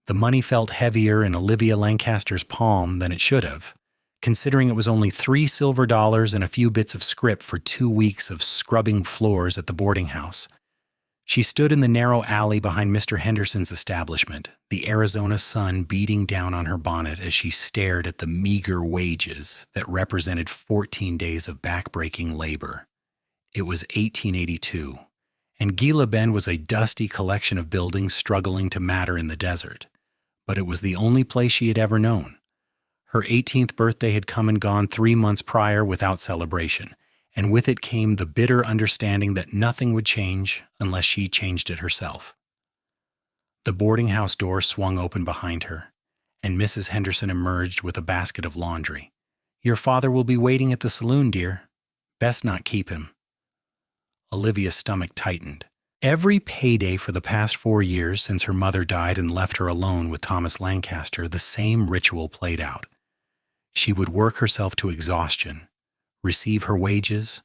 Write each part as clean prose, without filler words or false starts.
The money felt heavier in Olivia Lancaster's palm than it should have, considering it was only $3 and a few bits of scrip for 2 weeks of scrubbing floors at the boarding house. She stood in the narrow alley behind Mr. Henderson's establishment, the Arizona sun beating down on her bonnet as she stared at the meager wages that represented 14 days of backbreaking labor. It was 1882, and Gila Bend was a dusty collection of buildings struggling to matter in the desert, but it was the only place she had ever known. Her 18th birthday had come and gone 3 months prior without celebration, and with it came the bitter understanding that nothing would change unless she changed it herself. The boarding house door swung open behind her, and Mrs. Henderson emerged with a basket of laundry. "Your father will be waiting at the saloon, dear. Best not keep him." Olivia's stomach tightened. Every payday for the past 4 years since her mother died and left her alone with Thomas Lancaster, the same ritual played out. She would work herself to exhaustion, receive her wages,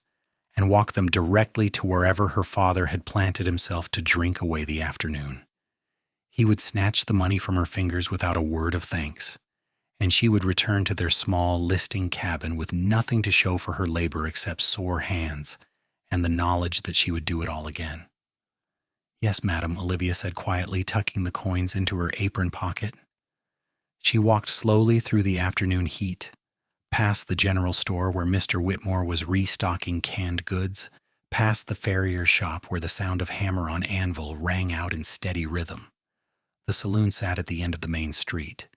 and walk them directly to wherever her father had planted himself to drink away the afternoon. He would snatch the money from her fingers without a word of thanks, and she would return to their small listing cabin with nothing to show for her labor except sore hands and the knowledge that she would do it all again. "Yes, madam," Olivia said quietly, tucking the coins into her apron pocket. She walked slowly through the afternoon heat, past the general store where Mr. Whitmore was restocking canned goods, past the farrier's shop where the sound of hammer on anvil rang out in steady rhythm. The saloon sat at the end of the main street,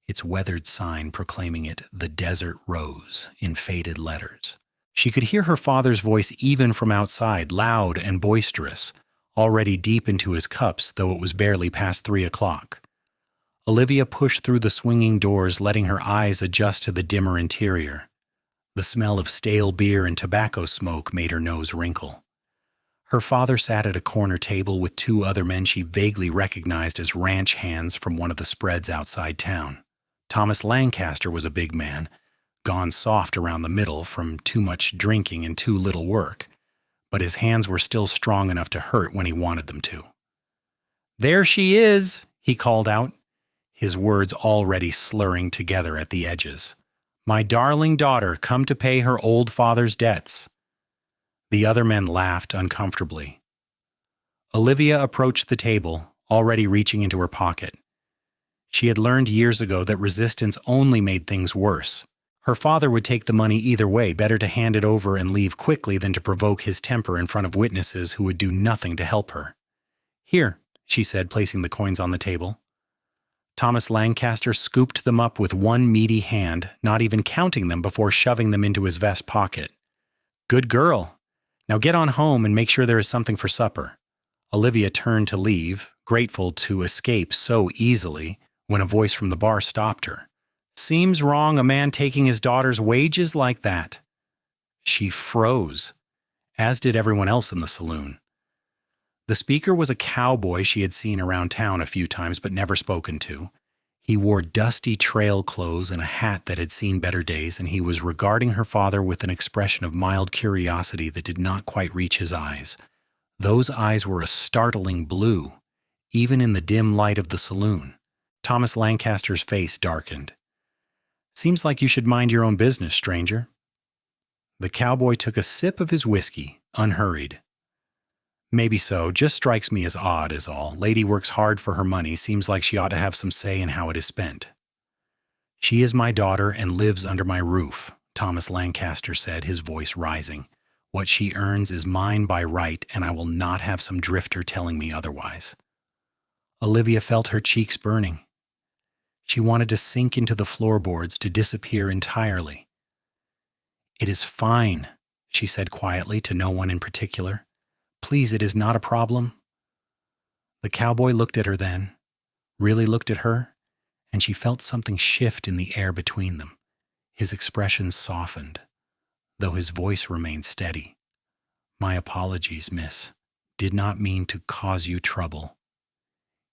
its weathered sign proclaiming it the Desert Rose in faded letters. She could hear her father's voice even from outside, loud and boisterous, already deep into his cups, though it was barely past 3 o'clock. Olivia pushed through the swinging doors, letting her eyes adjust to the dimmer interior. The smell of stale beer and tobacco smoke made her nose wrinkle. Her father sat at a corner table with 2 other men she vaguely recognized as ranch hands from one of the spreads outside town. Thomas Lancaster was a big man, gone soft around the middle from too much drinking and too little work, but his hands were still strong enough to hurt when he wanted them to. "There she is," he called out, his words already slurring together at the edges. "My darling daughter, come to pay her old father's debts." The other men laughed uncomfortably. Olivia approached the table, already reaching into her pocket. She had learned years ago that resistance only made things worse. Her father would take the money either way, better to hand it over and leave quickly than to provoke his temper in front of witnesses who would do nothing to help her. "Here," she said, placing the coins on the table. Thomas Lancaster scooped them up with one meaty hand, not even counting them before shoving them into his vest pocket. "Good girl. Now get on home and make sure there is something for supper." Olivia turned to leave, grateful to escape so easily, when a voice from the bar stopped her. "Seems wrong a man taking his daughter's wages like that." She froze, as did everyone else in the saloon. The speaker was a cowboy she had seen around town a few times but never spoken to. He wore dusty trail clothes and a hat that had seen better days, and he was regarding her father with an expression of mild curiosity that did not quite reach his eyes. Those eyes were a startling blue, even in the dim light of the saloon. Thomas Lancaster's face darkened. "Seems like you should mind your own business, stranger." The cowboy took a sip of his whiskey, unhurried. "Maybe so, just strikes me as odd is all. Lady works hard for her money, seems like she ought to have some say in how it is spent." "She is my daughter and lives under my roof," Thomas Lancaster said, his voice rising. "What she earns is mine by right, and I will not have some drifter telling me otherwise." Olivia felt her cheeks burning. She wanted to sink into the floorboards, to disappear entirely. "It is fine," she said quietly to no one in particular. "Please, it is not a problem." The cowboy looked at her then, really looked at her, and she felt something shift in the air between them. His expression softened, though his voice remained steady. "My apologies, miss. Did not mean to cause you trouble."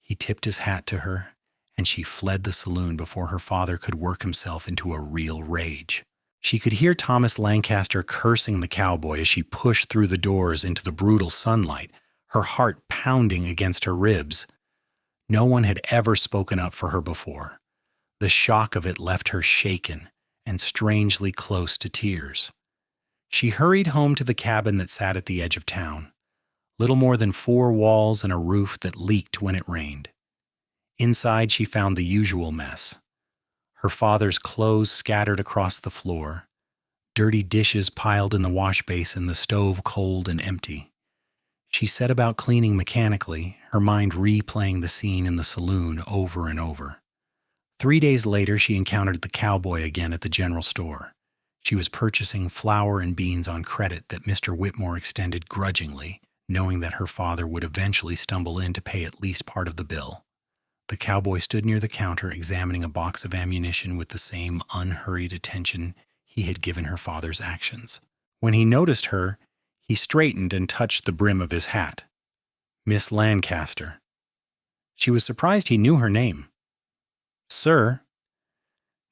He tipped his hat to her, and she fled the saloon before her father could work himself into a real rage. She could hear Thomas Lancaster cursing the cowboy as she pushed through the doors into the brutal sunlight, her heart pounding against her ribs. No one had ever spoken up for her before. The shock of it left her shaken and strangely close to tears. She hurried home to the cabin that sat at the edge of town, little more than 4 walls and a roof that leaked when it rained. Inside, she found the usual mess. Her father's clothes scattered across the floor, dirty dishes piled in the wash basin, the stove cold and empty. She set about cleaning mechanically, her mind replaying the scene in the saloon over and over. 3 days later, she encountered the cowboy again at the general store. She was purchasing flour and beans on credit that Mr. Whitmore extended grudgingly, knowing that her father would eventually stumble in to pay at least part of the bill. The cowboy stood near the counter examining a box of ammunition with the same unhurried attention he had given her father's actions. When he noticed her, he straightened and touched the brim of his hat. Miss Lancaster. She was surprised he knew her name. Sir.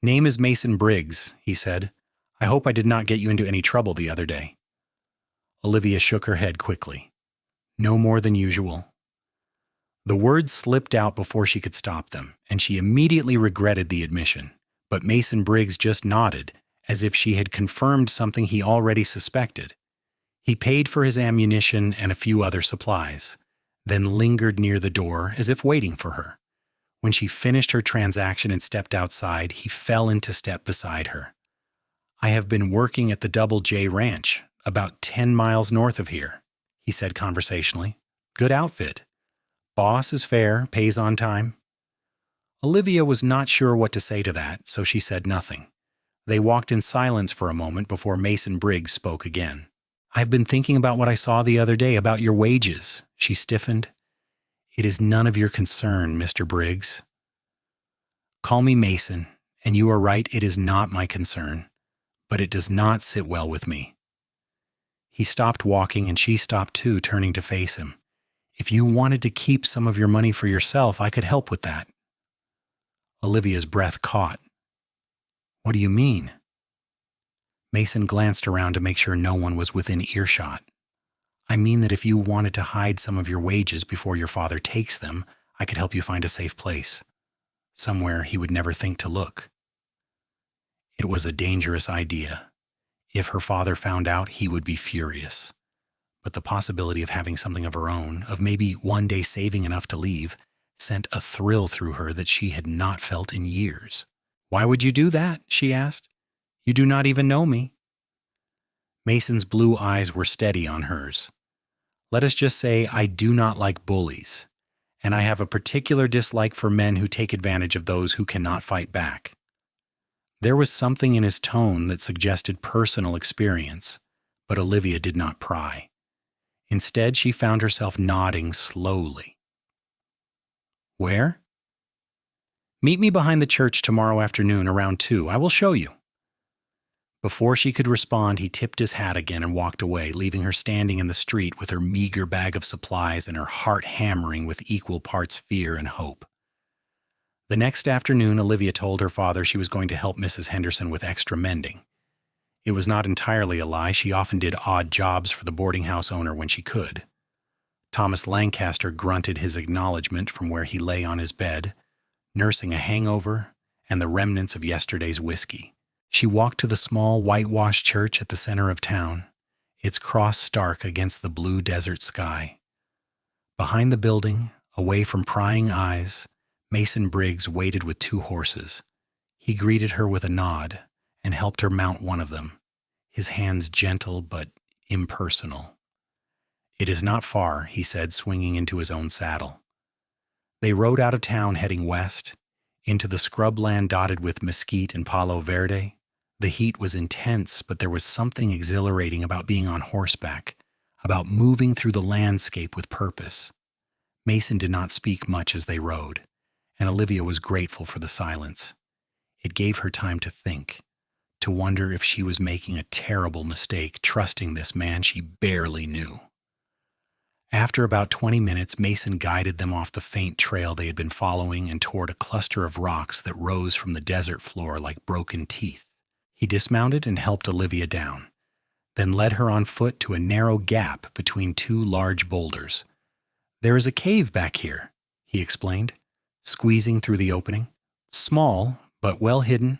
Name is Mason Briggs, he said. I hope I did not get you into any trouble the other day. Olivia shook her head quickly. No more than usual. The words slipped out before she could stop them, and she immediately regretted the admission. But Mason Briggs just nodded, as if she had confirmed something he already suspected. He paid for his ammunition and a few other supplies, then lingered near the door as if waiting for her. When she finished her transaction and stepped outside, he fell into step beside her. I have been working at the Double J Ranch, about 10 miles north of here, he said conversationally. Good outfit. Boss is fair, pays on time. Olivia was not sure what to say to that, so she said nothing. They walked in silence for a moment before Mason Briggs spoke again. I've been thinking about what I saw the other day about your wages. She stiffened. It is none of your concern, Mr. Briggs. Call me Mason, and you are right, it is not my concern, but it does not sit well with me. He stopped walking, and she stopped too, turning to face him. If you wanted to keep some of your money for yourself, I could help with that. Olivia's breath caught. What do you mean? Mason glanced around to make sure no one was within earshot. I mean that if you wanted to hide some of your wages before your father takes them, I could help you find a safe place. Somewhere he would never think to look. It was a dangerous idea. If her father found out, he would be furious. But the possibility of having something of her own, of maybe one day saving enough to leave, sent a thrill through her that she had not felt in years. Why would you do that? She asked. You do not even know me. Mason's blue eyes were steady on hers. Let us just say I do not like bullies, and I have a particular dislike for men who take advantage of those who cannot fight back. There was something in his tone that suggested personal experience, but Olivia did not pry. Instead, she found herself nodding slowly. Where? Meet me behind the church tomorrow afternoon around 2. I will show you. Before she could respond, he tipped his hat again and walked away, leaving her standing in the street with her meager bag of supplies and her heart hammering with equal parts fear and hope. The next afternoon, Olivia told her father she was going to help Mrs. Henderson with extra mending. It was not entirely a lie. She often did odd jobs for the boarding house owner when she could. Thomas Lancaster grunted his acknowledgement from where he lay on his bed, nursing a hangover and the remnants of yesterday's whiskey. She walked to the small whitewashed church at the center of town, its cross stark against the blue desert sky. Behind the building, away from prying eyes, Mason Briggs waited with 2 horses. He greeted her with a nod and helped her mount one of them, his hands gentle but impersonal. It is not far, he said, swinging into his own saddle. They rode out of town heading west, into the scrubland dotted with mesquite and palo verde. The heat was intense, but there was something exhilarating about being on horseback, about moving through the landscape with purpose. Mason did not speak much as they rode, and Olivia was grateful for the silence. It gave her time to think, to wonder if she was making a terrible mistake trusting this man she barely knew. After about 20 minutes, Mason guided them off the faint trail they had been following and toward a cluster of rocks that rose from the desert floor like broken teeth. He dismounted and helped Olivia down, then led her on foot to a narrow gap between 2 large boulders. There is a cave back here, he explained. Squeezing through the opening, small but well hidden,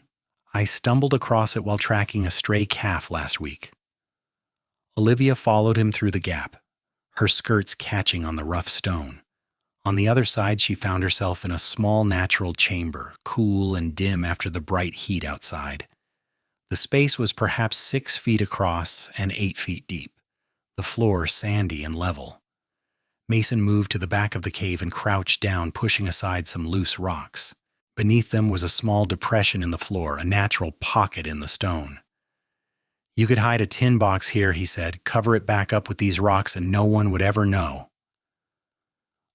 I stumbled across it while tracking a stray calf last week. Olivia followed him through the gap, her skirts catching on the rough stone. On the other side, she found herself in a small natural chamber, cool and dim after the bright heat outside. The space was perhaps 6 feet across and 8 feet deep, the floor sandy and level. Mason moved to the back of the cave and crouched down, pushing aside some loose rocks. Beneath them was a small depression in the floor, a natural pocket in the stone. "You could hide a tin box here," he said, "cover it back up with these rocks and no one would ever know."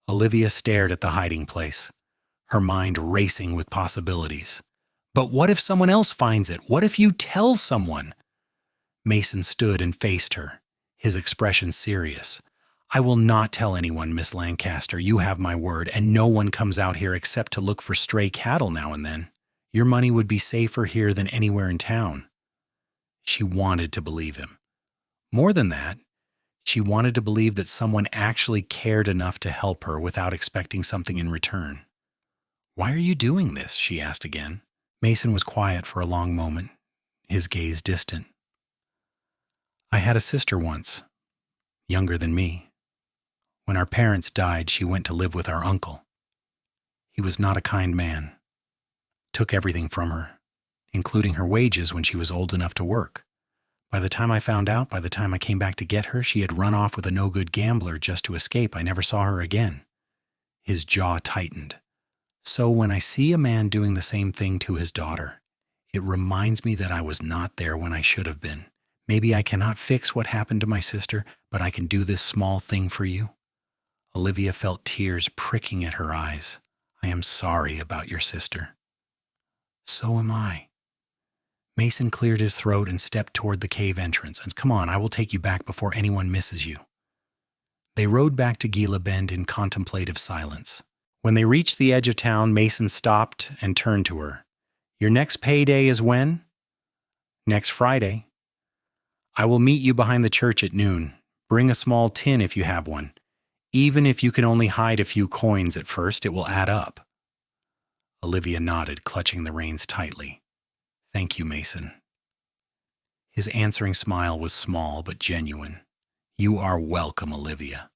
Olivia stared at the hiding place, her mind racing with possibilities. "But what if someone else finds it? What if you tell someone?" Mason stood and faced her, his expression serious. "I will not tell anyone, Miss Lancaster. You have my word, and no one comes out here except to look for stray cattle now and then. Your money would be safer here than anywhere in town." She wanted to believe him. More than that, she wanted to believe that someone actually cared enough to help her without expecting something in return. "Why are you doing this?" she asked again. Mason was quiet for a long moment, his gaze distant. "I had a sister once, younger than me. When our parents died, she went to live with our uncle. He was not a kind man. Took everything from her, including her wages when she was old enough to work. By the time I found out, by the time I came back to get her, she had run off with a no-good gambler just to escape. I never saw her again." His jaw tightened. "So when I see a man doing the same thing to his daughter, it reminds me that I was not there when I should have been. Maybe I cannot fix what happened to my sister, but I can do this small thing for you." Olivia felt tears pricking at her eyes. "I am sorry about your sister." "So am I." Mason cleared his throat and stepped toward the cave entrance. "Come on, I will take you back before anyone misses you." They rode back to Gila Bend in contemplative silence. When they reached the edge of town, Mason stopped and turned to her. "Your next payday is when?" "Next Friday." "I will meet you behind the church at noon. Bring a small tin if you have one. Even if you can only hide a few coins at first, it will add up." Olivia nodded, clutching the reins tightly. "Thank you, Mason." His answering smile was small but genuine. "You are welcome, Olivia."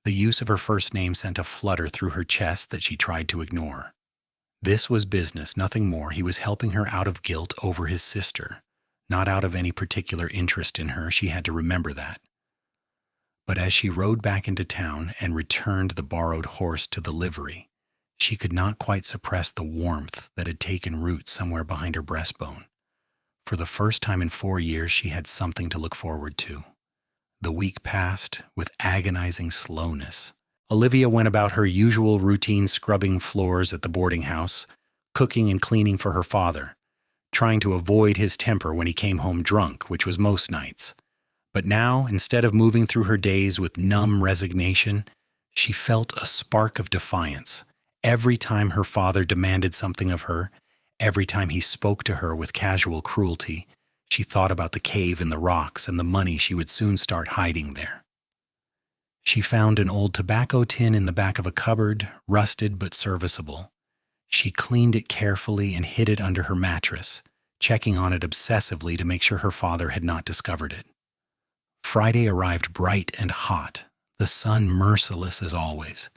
The use of her first name sent a flutter through her chest that she tried to ignore. This was business, nothing more. He was helping her out of guilt over his sister, not out of any particular interest in her. She had to remember that. But as she rode back into town and returned the borrowed horse to the livery, she could not quite suppress the warmth that had taken root somewhere behind her breastbone. For the first time in 4 years, she had something to look forward to. The week passed with agonizing slowness. Olivia went about her usual routine, scrubbing floors at the boarding house, cooking and cleaning for her father, trying to avoid his temper when he came home drunk, which was most nights. But now, instead of moving through her days with numb resignation, she felt a spark of defiance. Every time her father demanded something of her, every time he spoke to her with casual cruelty, she thought about the cave in the rocks and the money she would soon start hiding there. She found an old tobacco tin in the back of a cupboard, rusted but serviceable. She cleaned it carefully and hid it under her mattress, checking on it obsessively to make sure her father had not discovered it. Friday arrived bright and hot, the sun merciless as always.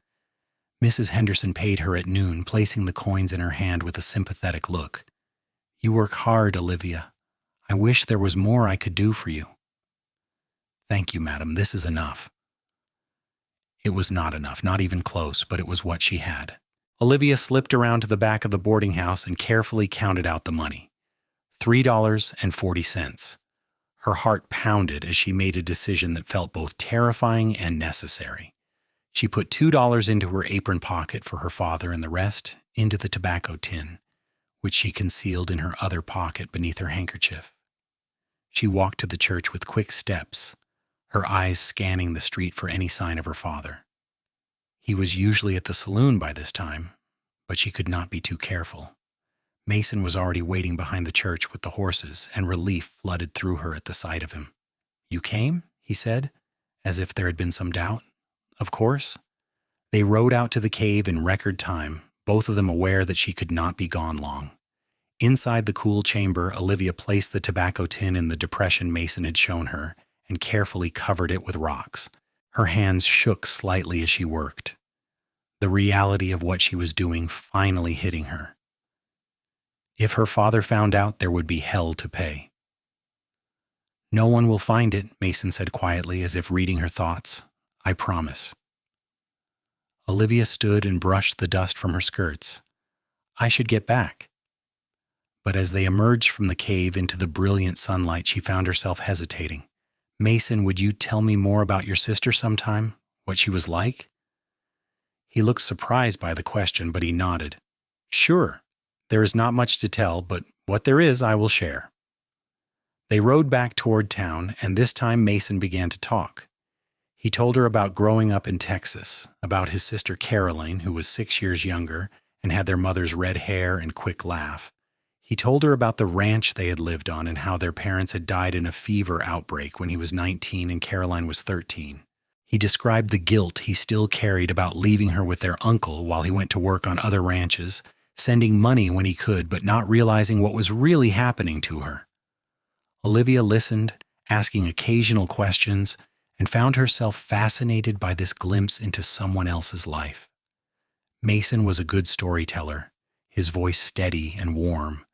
Mrs. Henderson paid her at noon, placing the coins in her hand with a sympathetic look. "You work hard, Olivia. I wish there was more I could do for you." "Thank you, madam. This is enough." It was not enough, not even close, but it was what she had. Olivia slipped around to the back of the boarding house and carefully counted out the money. $3.40. Her heart pounded as she made a decision that felt both terrifying and necessary. She put $2 into her apron pocket for her father and the rest into the tobacco tin, which she concealed in her other pocket beneath her handkerchief. She walked to the church with quick steps, her eyes scanning the street for any sign of her father. He was usually at the saloon by this time, but she could not be too careful. Mason was already waiting behind the church with the horses, and relief flooded through her at the sight of him. "You came?" he said, as if there had been some doubt. "Of course." They rode out to the cave in record time, both of them aware that she could not be gone long. Inside the cool chamber, Olivia placed the tobacco tin in the depression Mason had shown her and carefully covered it with rocks. Her hands shook slightly as she worked, the reality of what she was doing finally hitting her. If her father found out, there would be hell to pay. "No one will find it," Mason said quietly, as if reading her thoughts. "I promise." Olivia stood and brushed the dust from her skirts. "I should get back." But as they emerged from the cave into the brilliant sunlight, she found herself hesitating. "Mason, would you tell me more about your sister sometime? What she was like?" He looked surprised by the question, but he nodded. "Sure. There is not much to tell, but what there is, I will share." They rode back toward town, and this time Mason began to talk. He told her about growing up in Texas, about his sister Caroline, who was 6 years younger and had their mother's red hair and quick laugh. He told her about the ranch they had lived on and how their parents had died in a fever outbreak when he was 19 and Caroline was 13. He described the guilt he still carried about leaving her with their uncle while he went to work on other ranches, sending money when he could, but not realizing what was really happening to her. Olivia listened, asking occasional questions, and found herself fascinated by this glimpse into someone else's life. Mason was a good storyteller, his voice steady and warm,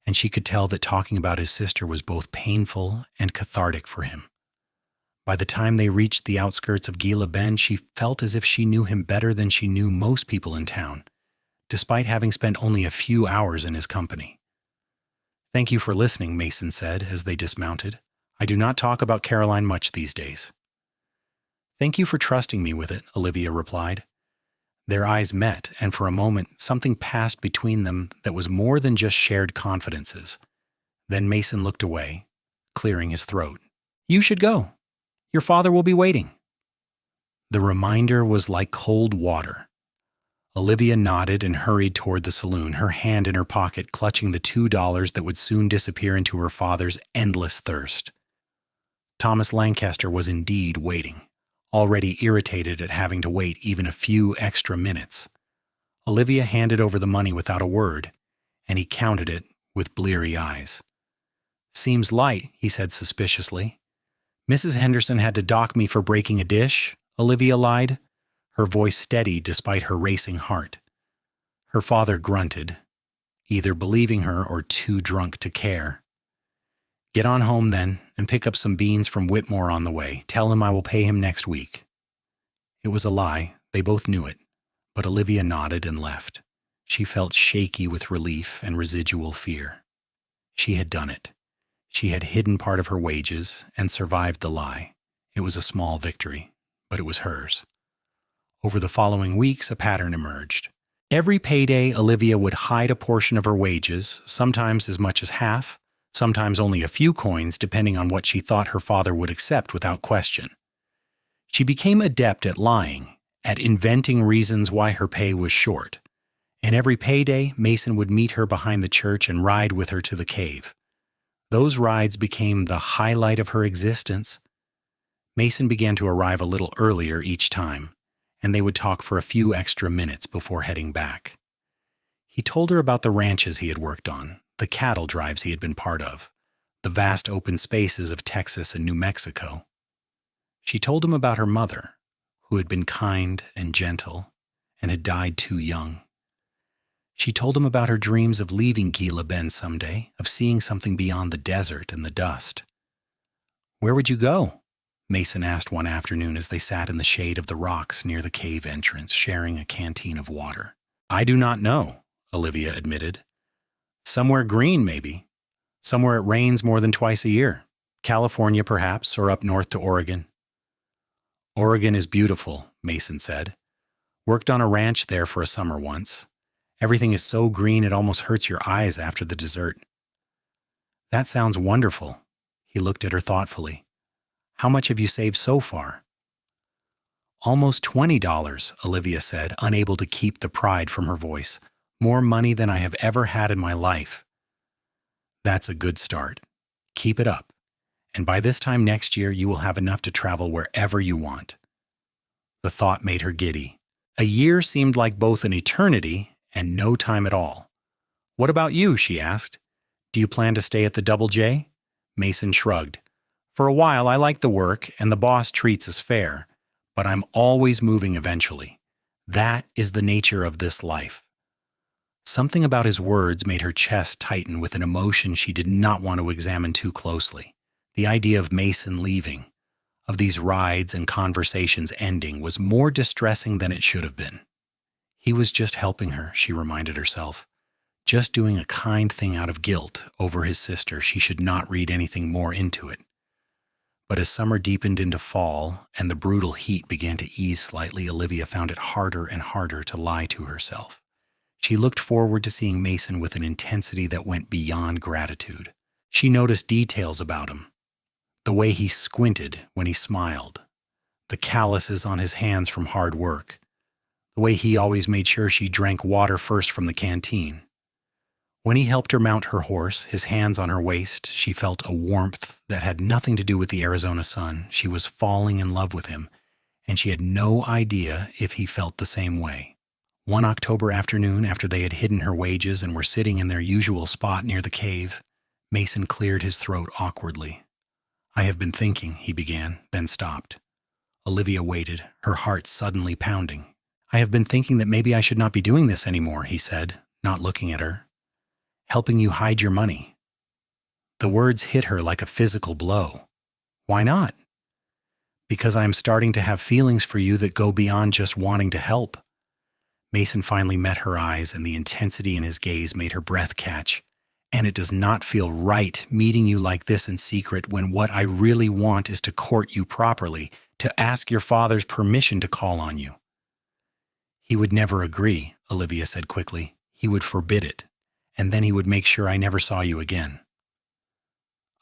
and she could tell that talking about his sister was both painful and cathartic for him. By the time they reached the outskirts of Gila Bend, she felt as if she knew him better than she knew most people in town, despite having spent only a few hours in his company. "Thank you for listening," Mason said as they dismounted. "I do not talk about Caroline much these days." "Thank you for trusting me with it," Olivia replied. Their eyes met, and for a moment something passed between them that was more than just shared confidences. Then Mason looked away, clearing his throat. "You should go. Your father will be waiting." The reminder was like cold water. Olivia nodded and hurried toward the saloon, her hand in her pocket clutching the $2 that would soon disappear into her father's endless thirst. Thomas Lancaster was indeed waiting, already irritated at having to wait even a few extra minutes. Olivia handed over the money without a word, and he counted it with bleary eyes. "Seems light," he said suspiciously. "Mrs. Henderson had to dock me for breaking a dish," Olivia lied, her voice steady despite her racing heart. Her father grunted, either believing her or too drunk to care. "Get on home then, and pick up some beans from Whitmore on the way. Tell him I will pay him next week." It was a lie, they both knew it, but Olivia nodded and left. She felt shaky with relief and residual fear. She had done it. She had hidden part of her wages and survived the lie. It was a small victory, but it was hers. Over the following weeks, a pattern emerged. Every payday, Olivia would hide a portion of her wages, sometimes as much as half, sometimes only a few coins, depending on what she thought her father would accept without question. She became adept at lying, at inventing reasons why her pay was short. And every payday, Mason would meet her behind the church and ride with her to the cave. Those rides became the highlight of her existence. Mason began to arrive a little earlier each time, and they would talk for a few extra minutes before heading back. He told her about the ranches he had worked on, the cattle drives he had been part of, the vast open spaces of Texas and New Mexico. She told him about her mother, who had been kind and gentle and had died too young. She told him about her dreams of leaving Gila Bend someday, of seeing something beyond the desert and the dust. "Where would you go?" Mason asked one afternoon as they sat in the shade of the rocks near the cave entrance, sharing a canteen of water. "I do not know," Olivia admitted. "Somewhere green, maybe. Somewhere it rains more than twice a year. California, perhaps, or up north to Oregon." "Oregon is beautiful," Mason said. "Worked on a ranch there for a summer once. Everything is so green it almost hurts your eyes after the dessert." "That sounds wonderful." He looked at her thoughtfully. "How much have you saved so far?" "Almost $20, Olivia said, unable to keep the pride from her voice. "More money than I have ever had in my life." "That's a good start. Keep it up. And by this time next year, you will have enough to travel wherever you want." The thought made her giddy. A year seemed like both an eternity and no time at all. "What about you?" she asked. "Do you plan to stay at the Double J?" Mason shrugged. "For a while I like the work and the boss treats us fair, but I'm always moving eventually. That is the nature of this life." Something about his words made her chest tighten with an emotion she did not want to examine too closely. The idea of Mason leaving, of these rides and conversations ending, was more distressing than it should have been. He was just helping her, she reminded herself. Just doing a kind thing out of guilt over his sister. She should not read anything more into it. But as summer deepened into fall and the brutal heat began to ease slightly, Olivia found it harder and harder to lie to herself. She looked forward to seeing Mason with an intensity that went beyond gratitude. She noticed details about him. The way he squinted when he smiled. The calluses on his hands from hard work. The way he always made sure she drank water first from the canteen. When he helped her mount her horse, his hands on her waist, she felt a warmth that had nothing to do with the Arizona sun. She was falling in love with him, and she had no idea if he felt the same way. One October afternoon, after they had hidden her wages and were sitting in their usual spot near the cave, Mason cleared his throat awkwardly. "I have been thinking," he began, then stopped. Olivia waited, her heart suddenly pounding. "I have been thinking that maybe I should not be doing this anymore," he said, not looking at her. "Helping you hide your money." The words hit her like a physical blow. "Why not?" "Because I am starting to have feelings for you that go beyond just wanting to help." Mason finally met her eyes, and the intensity in his gaze made her breath catch. "And it does not feel right meeting you like this in secret when what I really want is to court you properly, to ask your father's permission to call on you." "He would never agree," Olivia said quickly. "He would forbid it, and then he would make sure I never saw you again."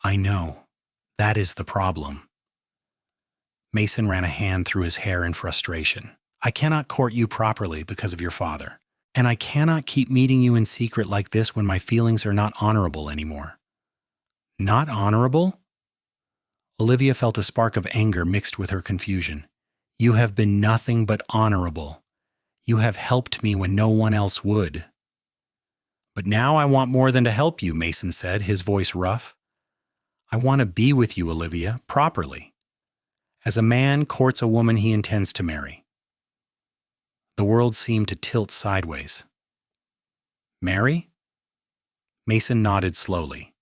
"I know. That is the problem." Mason ran a hand through his hair in frustration. "I cannot court you properly because of your father. And I cannot keep meeting you in secret like this when my feelings are not honorable anymore." "Not honorable?" Olivia felt a spark of anger mixed with her confusion. "You have been nothing but honorable. You have helped me when no one else would." "But now I want more than to help you," Mason said, his voice rough. "I want to be with you, Olivia, properly. As a man courts a woman he intends to marry." The world seemed to tilt sideways. "Marry?" Mason nodded slowly.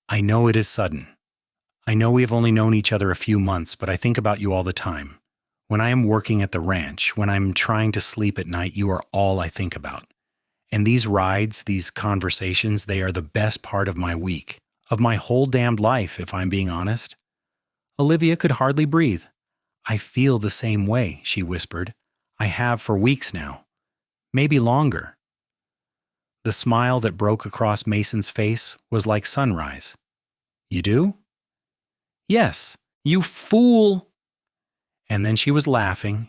"I know it is sudden. I know we have only known each other a few months, but I think about you all the time. When I am working at the ranch, when I'm trying to sleep at night, you are all I think about. And these rides, these conversations, they are the best part of my week, of my whole damned life, if I'm being honest." Olivia could hardly breathe. "I feel the same way," she whispered. "I have for weeks now. Maybe longer." The smile that broke across Mason's face was like sunrise. "You do?" "Yes, you fool!" And then she was laughing,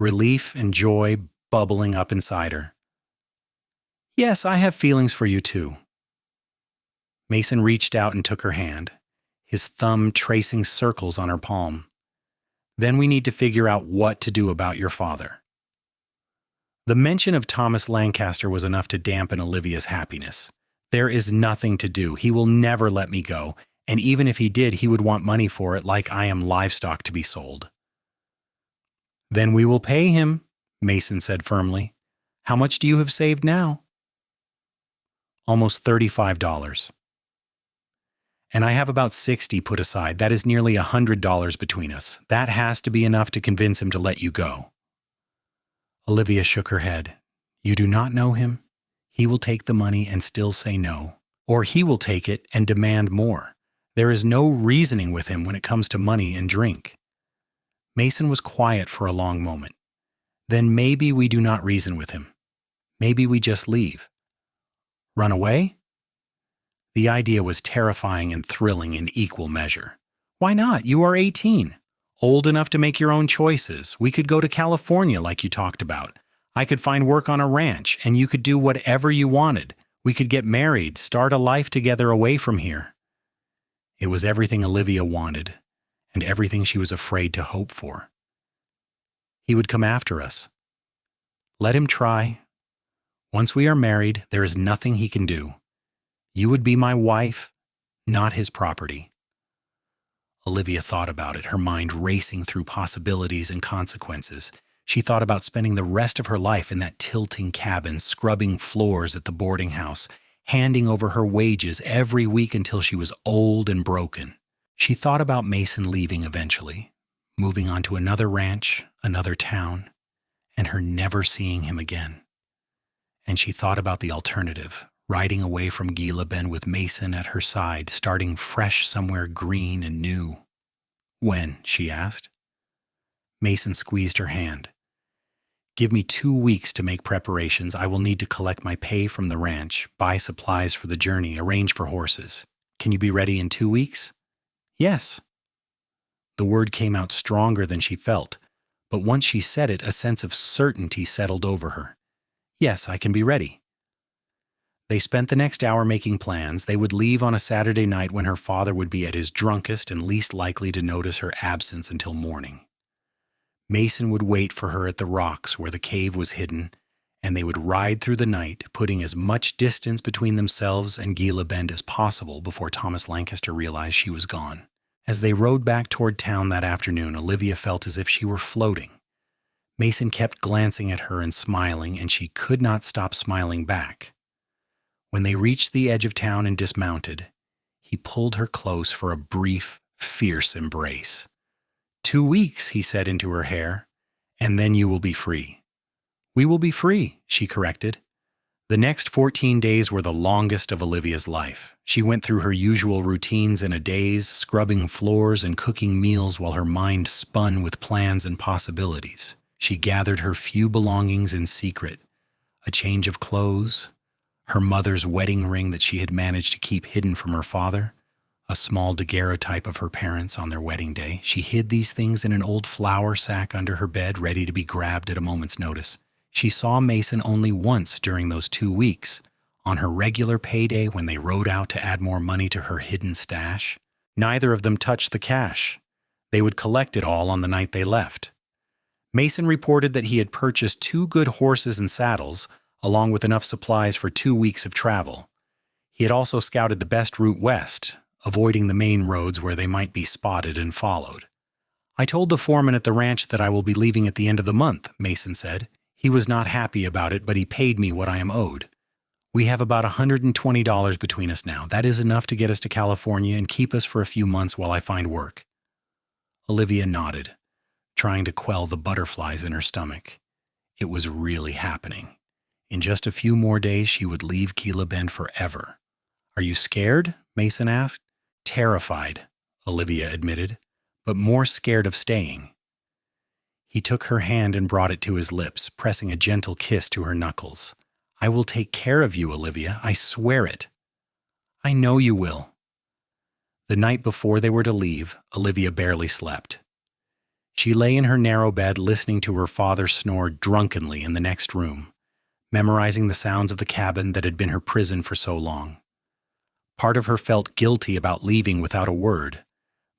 relief and joy bubbling up inside her. "Yes, I have feelings for you too." Mason reached out and took her hand, his thumb tracing circles on her palm. "Then we need to figure out what to do about your father." The mention of Thomas Lancaster was enough to dampen Olivia's happiness. "There is nothing to do. He will never let me go, and even if he did, he would want money for it like I am livestock to be sold." "Then we will pay him," Mason said firmly. "How much do you have saved now?" "Almost $35. And I have about 60 put aside. That is nearly $100 between us. That has to be enough to convince him to let you go." Olivia shook her head. "You do not know him. He will take the money and still say no. Or he will take it and demand more. There is no reasoning with him when it comes to money and drink." Mason was quiet for a long moment. "Then maybe we do not reason with him. Maybe we just leave." "Run away?" The idea was terrifying and thrilling in equal measure. "Why not? You are 18. Old enough to make your own choices. We could go to California like you talked about. I could find work on a ranch, and you could do whatever you wanted. We could get married, start a life together away from here." It was everything Olivia wanted, and everything she was afraid to hope for. "He would come after us," Let him try. Once we are married, there is nothing he can do. You would be my wife, not his property." Olivia thought about it, her mind racing through possibilities and consequences. She thought about spending the rest of her life in that tilting cabin, scrubbing floors at the boarding house, handing over her wages every week until she was old and broken. She thought about Mason leaving eventually, moving on to another ranch, another town, and her never seeing him again. And she thought about the alternative, riding away from Gila Bend with Mason at her side, starting fresh somewhere green and new. "When?" she asked. Mason squeezed her hand. "Give me 2 weeks to make preparations. I will need to collect my pay from the ranch, buy supplies for the journey, arrange for horses. Can you be ready in 2 weeks?" "Yes." The word came out stronger than she felt, but once she said it, a sense of certainty settled over her. "Yes, I can be ready." They spent the next hour making plans. They would leave on a Saturday night when her father would be at his drunkest and least likely to notice her absence until morning. Mason would wait for her at the rocks where the cave was hidden, and they would ride through the night, putting as much distance between themselves and Gila Bend as possible before Thomas Lancaster realized she was gone. As they rode back toward town that afternoon, Olivia felt as if she were floating. Mason kept glancing at her and smiling, and she could not stop smiling back. When they reached the edge of town and dismounted, he pulled her close for a brief, fierce embrace. 2 weeks, he said into her hair, "and then you will be free." "We will be free," she corrected. The next 14 days were the longest of Olivia's life. She went through her usual routines in a daze, scrubbing floors and cooking meals while her mind spun with plans and possibilities. She gathered her few belongings in secret, a change of clothes, her mother's wedding ring that she had managed to keep hidden from her father, a small daguerreotype of her parents on their wedding day. She hid these things in an old flour sack under her bed, ready to be grabbed at a moment's notice. She saw Mason only once during those 2 weeks, on her regular payday when they rode out to add more money to her hidden stash. Neither of them touched the cash. They would collect it all on the night they left. Mason reported that he had purchased 2 good horses and saddles, along with enough supplies for 2 weeks of travel. He had also scouted the best route west, avoiding the main roads where they might be spotted and followed. "I told the foreman at the ranch that I will be leaving at the end of the month," Mason said. "He was not happy about it, but he paid me what I am owed. We have about $120 between us now. That is enough to get us to California and keep us for a few months while I find work." Olivia nodded, trying to quell the butterflies in her stomach. It was really happening. In just a few more days, she would leave Gila Bend forever. "Are you scared?" Mason asked. "Terrified," Olivia admitted, "but more scared of staying." He took her hand and brought it to his lips, pressing a gentle kiss to her knuckles. "I will take care of you, Olivia. I swear it." "I know you will." The night before they were to leave, Olivia barely slept. She lay in her narrow bed listening to her father snore drunkenly in the next room, memorizing the sounds of the cabin that had been her prison for so long. Part of her felt guilty about leaving without a word,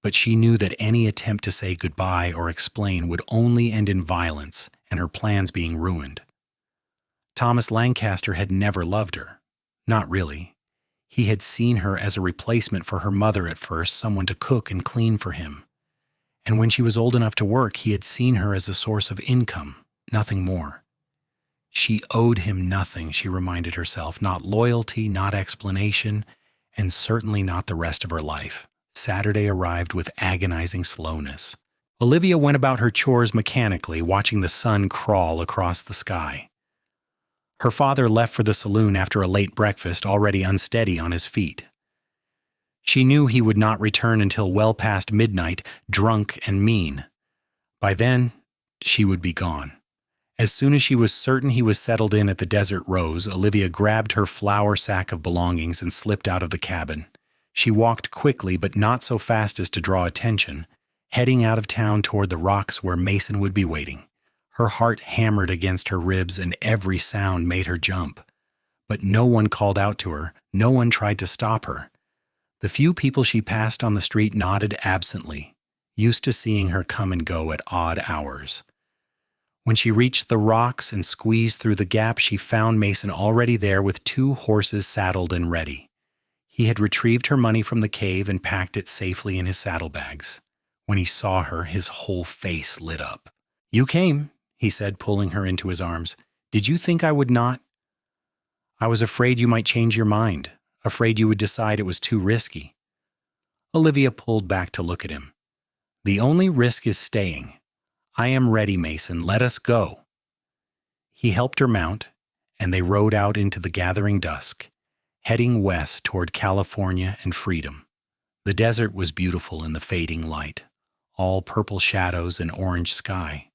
but she knew that any attempt to say goodbye or explain would only end in violence and her plans being ruined. Thomas Lancaster had never loved her. Not really. He had seen her as a replacement for her mother at first, someone to cook and clean for him. And when she was old enough to work, he had seen her as a source of income, nothing more. She owed him nothing, she reminded herself, not loyalty, not explanation, and certainly not the rest of her life. Saturday arrived with agonizing slowness. Olivia went about her chores mechanically, watching the sun crawl across the sky. Her father left for the saloon after a late breakfast, already unsteady on his feet. She knew he would not return until well past midnight, drunk and mean. By then, she would be gone. As soon as she was certain he was settled in at the Desert Rose, Olivia grabbed her flour sack of belongings and slipped out of the cabin. She walked quickly, but not so fast as to draw attention, heading out of town toward the rocks where Mason would be waiting. Her heart hammered against her ribs and every sound made her jump. But no one called out to her, no one tried to stop her. The few people she passed on the street nodded absently, used to seeing her come and go at odd hours. When she reached the rocks and squeezed through the gap, she found Mason already there with 2 horses saddled and ready. He had retrieved her money from the cave and packed it safely in his saddlebags. When he saw her, his whole face lit up. "You came," he said, pulling her into his arms. "Did you think I would not?" "I was afraid you might change your mind, afraid you would decide it was too risky." Olivia pulled back to look at him. "The only risk is staying. I am ready, Mason. Let us go." He helped her mount, and they rode out into the gathering dusk, heading west toward California and freedom. The desert was beautiful in the fading light, all purple shadows and orange sky.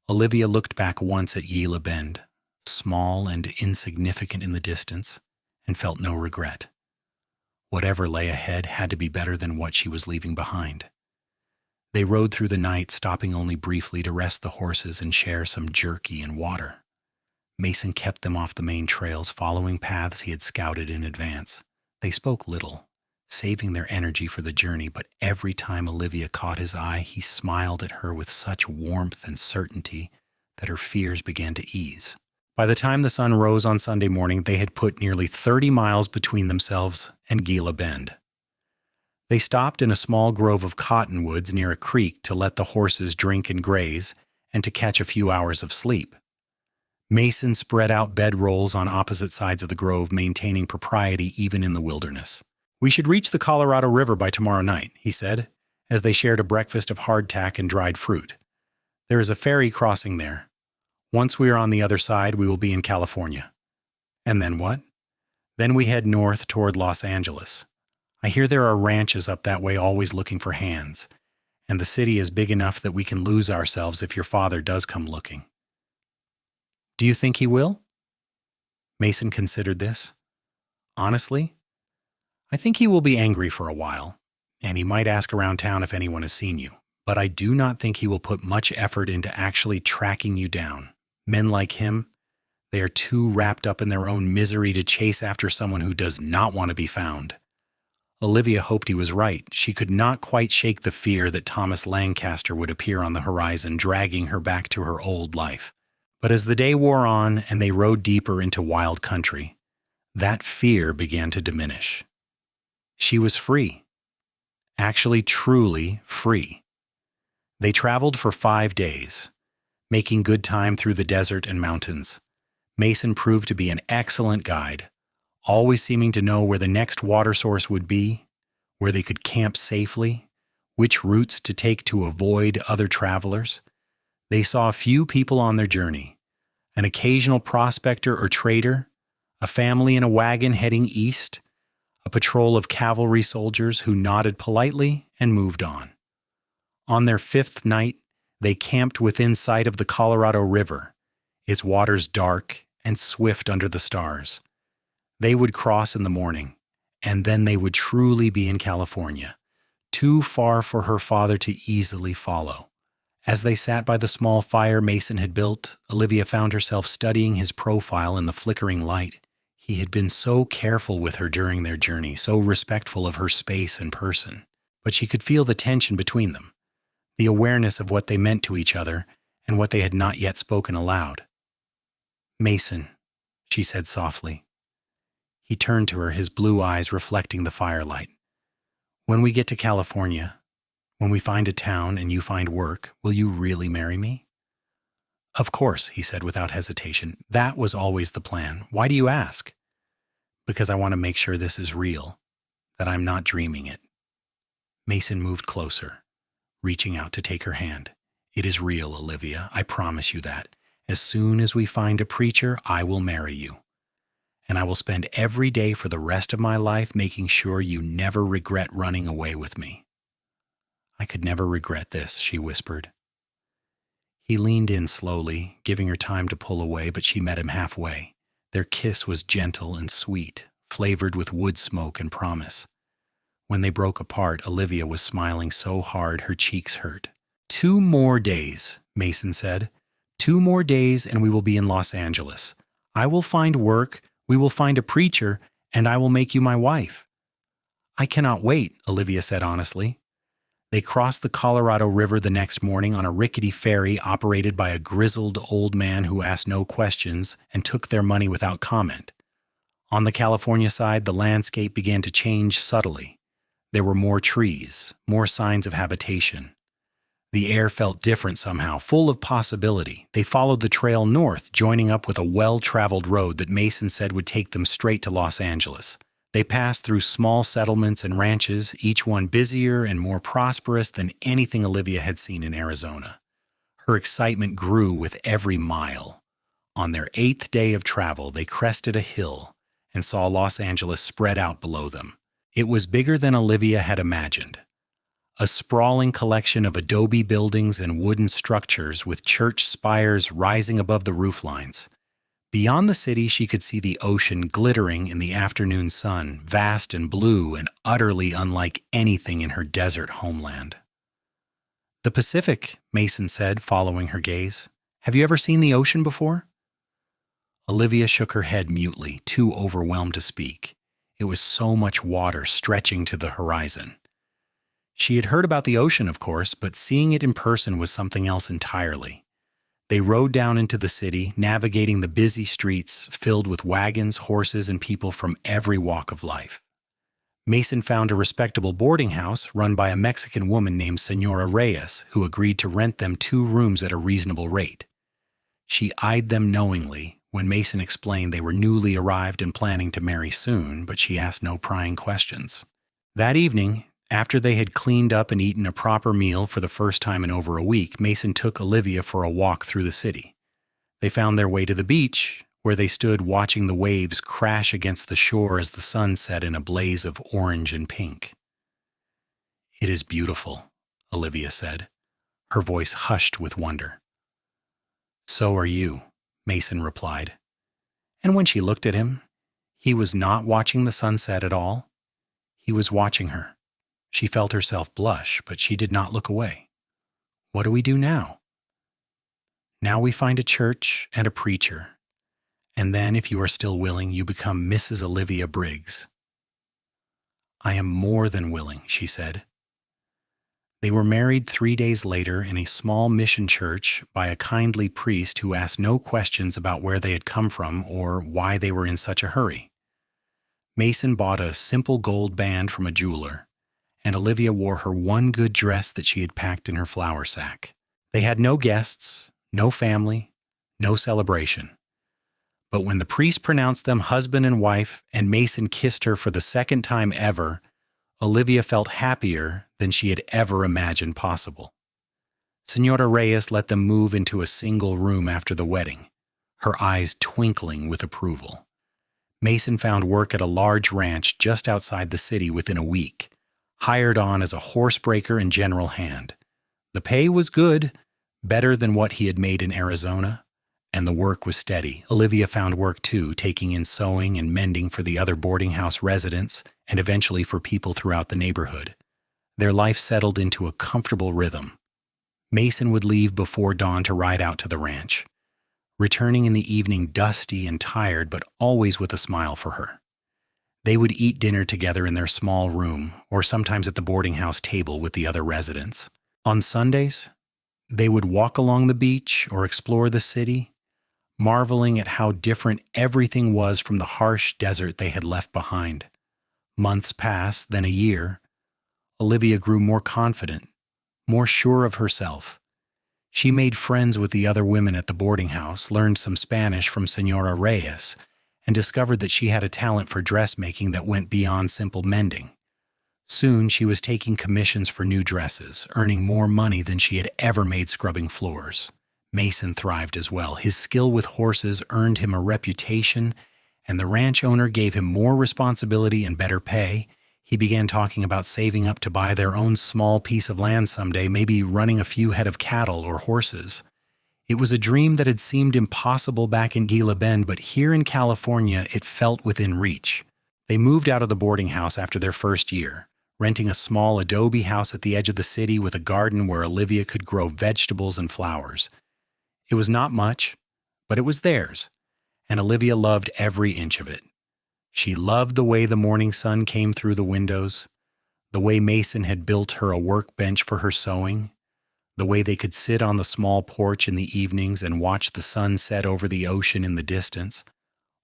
Olivia looked back once at Gila Bend, small and insignificant in the distance, and felt no regret. Whatever lay ahead had to be better than what she was leaving behind. They rode through the night, stopping only briefly to rest the horses and share some jerky and water. Mason kept them off the main trails, following paths he had scouted in advance. They spoke little, saving their energy for the journey, but every time Olivia caught his eye, he smiled at her with such warmth and certainty that her fears began to ease. By the time the sun rose on Sunday morning, they had put nearly 30 miles between themselves and Gila Bend. They stopped in a small grove of cottonwoods near a creek to let the horses drink and graze and to catch a few hours of sleep. Mason spread out bedrolls on opposite sides of the grove, maintaining propriety even in the wilderness. "We should reach the Colorado River by tomorrow night," he said, as they shared a breakfast of hardtack and dried fruit. "There is a ferry crossing there. Once we are on the other side, we will be in California." "And then what?" "Then we head north toward Los Angeles. I hear there are ranches up that way always looking for hands, and the city is big enough that we can lose ourselves if your father does come looking." "Do you think he will?" Mason considered this. "Honestly, I think he will be angry for a while, and he might ask around town if anyone has seen you, but I do not think he will put much effort into actually tracking you down. Men like him, they are too wrapped up in their own misery to chase after someone who does not want to be found." Olivia hoped he was right. She could not quite shake the fear that Thomas Lancaster would appear on the horizon, dragging her back to her old life. But as the day wore on and they rode deeper into wild country, that fear began to diminish. She was free. Actually, truly free. They traveled for 5 days, making good time through the desert and mountains. Mason proved to be an excellent guide, always seeming to know where the next water source would be, where they could camp safely, which routes to take to avoid other travelers. They saw few people on their journey, an occasional prospector or trader, a family in a wagon heading east, a patrol of cavalry soldiers who nodded politely and moved on. On their 5th night, they camped within sight of the Colorado River, its waters dark and swift under the stars. They would cross in the morning, and then they would truly be in California, too far for her father to easily follow. As they sat by the small fire Mason had built, Olivia found herself studying his profile in the flickering light. He had been so careful with her during their journey, so respectful of her space and person. But she could feel the tension between them, the awareness of what they meant to each other and what they had not yet spoken aloud. "Mason," she said softly. He turned to her, his blue eyes reflecting the firelight. "When we get to California, when we find a town and you find work, will you really marry me?" "Of course," he said without hesitation. "That was always the plan. Why do you ask?" "Because I want to make sure this is real, that I'm not dreaming it." Mason moved closer, reaching out to take her hand. "It is real, Olivia. I promise you that. As soon as we find a preacher, I will marry you. And I will spend every day for the rest of my life making sure you never regret running away with me." "I could never regret this," she whispered. He leaned in slowly, giving her time to pull away, but she met him halfway. Their kiss was gentle and sweet, flavored with wood smoke and promise. When they broke apart, Olivia was smiling so hard her cheeks hurt. "2 more days," Mason said. "2 more days and we will be in Los Angeles. I will find work, we will find a preacher, and I will make you my wife." "I cannot wait," Olivia said honestly. They crossed the Colorado River the next morning on a rickety ferry operated by a grizzled old man who asked no questions and took their money without comment. On the California side, the landscape began to change subtly. There were more trees, more signs of habitation. The air felt different somehow, full of possibility. They followed the trail north, joining up with a well-traveled road that Mason said would take them straight to Los Angeles. They passed through small settlements and ranches, each one busier and more prosperous than anything Olivia had seen in Arizona. Her excitement grew with every mile. On their 8th day of travel, they crested a hill and saw Los Angeles spread out below them. It was bigger than Olivia had imagined. A sprawling collection of adobe buildings and wooden structures with church spires rising above the rooflines. Beyond the city, she could see the ocean glittering in the afternoon sun, vast and blue and utterly unlike anything in her desert homeland. "The Pacific," Mason said, following her gaze. "Have you ever seen the ocean before?" Olivia shook her head mutely, too overwhelmed to speak. It was so much water stretching to the horizon. She had heard about the ocean, of course, but seeing it in person was something else entirely. They rode down into the city, navigating the busy streets filled with wagons, horses, and people from every walk of life. Mason found a respectable boarding house run by a Mexican woman named Senora Reyes, who agreed to rent them 2 rooms at a reasonable rate. She eyed them knowingly when Mason explained they were newly arrived and planning to marry soon, but she asked no prying questions. That evening, after they had cleaned up and eaten a proper meal for the first time in over a week, Mason took Olivia for a walk through the city. They found their way to the beach, where they stood watching the waves crash against the shore as the sun set in a blaze of orange and pink. "It is beautiful," Olivia said, her voice hushed with wonder. "So are you," Mason replied. And when she looked at him, he was not watching the sunset at all. He was watching her. She felt herself blush, but she did not look away. "What do we do now?" "Now we find a church and a preacher. And then, if you are still willing, you become Mrs. Olivia Briggs." "I am more than willing," she said. They were married 3 days later in a small mission church by a kindly priest who asked no questions about where they had come from or why they were in such a hurry. Mason bought a simple gold band from a jeweler, and Olivia wore her one good dress that she had packed in her flour sack. They had no guests, no family, no celebration. But when the priest pronounced them husband and wife and Mason kissed her for the 2nd time ever, Olivia felt happier than she had ever imagined possible. Senora Reyes let them move into a single room after the wedding, her eyes twinkling with approval. Mason found work at a large ranch just outside the city within a week, hired on as a horsebreaker and general hand. The pay was good, better than what he had made in Arizona, and the work was steady. Olivia found work too, taking in sewing and mending for the other boarding house residents and eventually for people throughout the neighborhood. Their life settled into a comfortable rhythm. Mason would leave before dawn to ride out to the ranch, returning in the evening dusty and tired, but always with a smile for her. They would eat dinner together in their small room, or sometimes at the boarding house table with the other residents. On Sundays, they would walk along the beach or explore the city, marveling at how different everything was from the harsh desert they had left behind. Months passed, then a year. Olivia grew more confident, more sure of herself. She made friends with the other women at the boarding house, learned some Spanish from Senora Reyes, and discovered that she had a talent for dressmaking that went beyond simple mending. Soon she was taking commissions for new dresses, earning more money than she had ever made scrubbing floors. Mason thrived as well. His skill with horses earned him a reputation, and the ranch owner gave him more responsibility and better pay. He began talking about saving up to buy their own small piece of land someday, maybe running a few head of cattle or horses. It was a dream that had seemed impossible back in Gila Bend, but here in California it felt within reach. They moved out of the boarding house after their first year, renting a small adobe house at the edge of the city with a garden where Olivia could grow vegetables and flowers. It was not much, but it was theirs, and Olivia loved every inch of it. She loved the way the morning sun came through the windows, The way Mason had built her a workbench for her sewing, the way they could sit on the small porch in the evenings and watch the sun set over the ocean in the distance.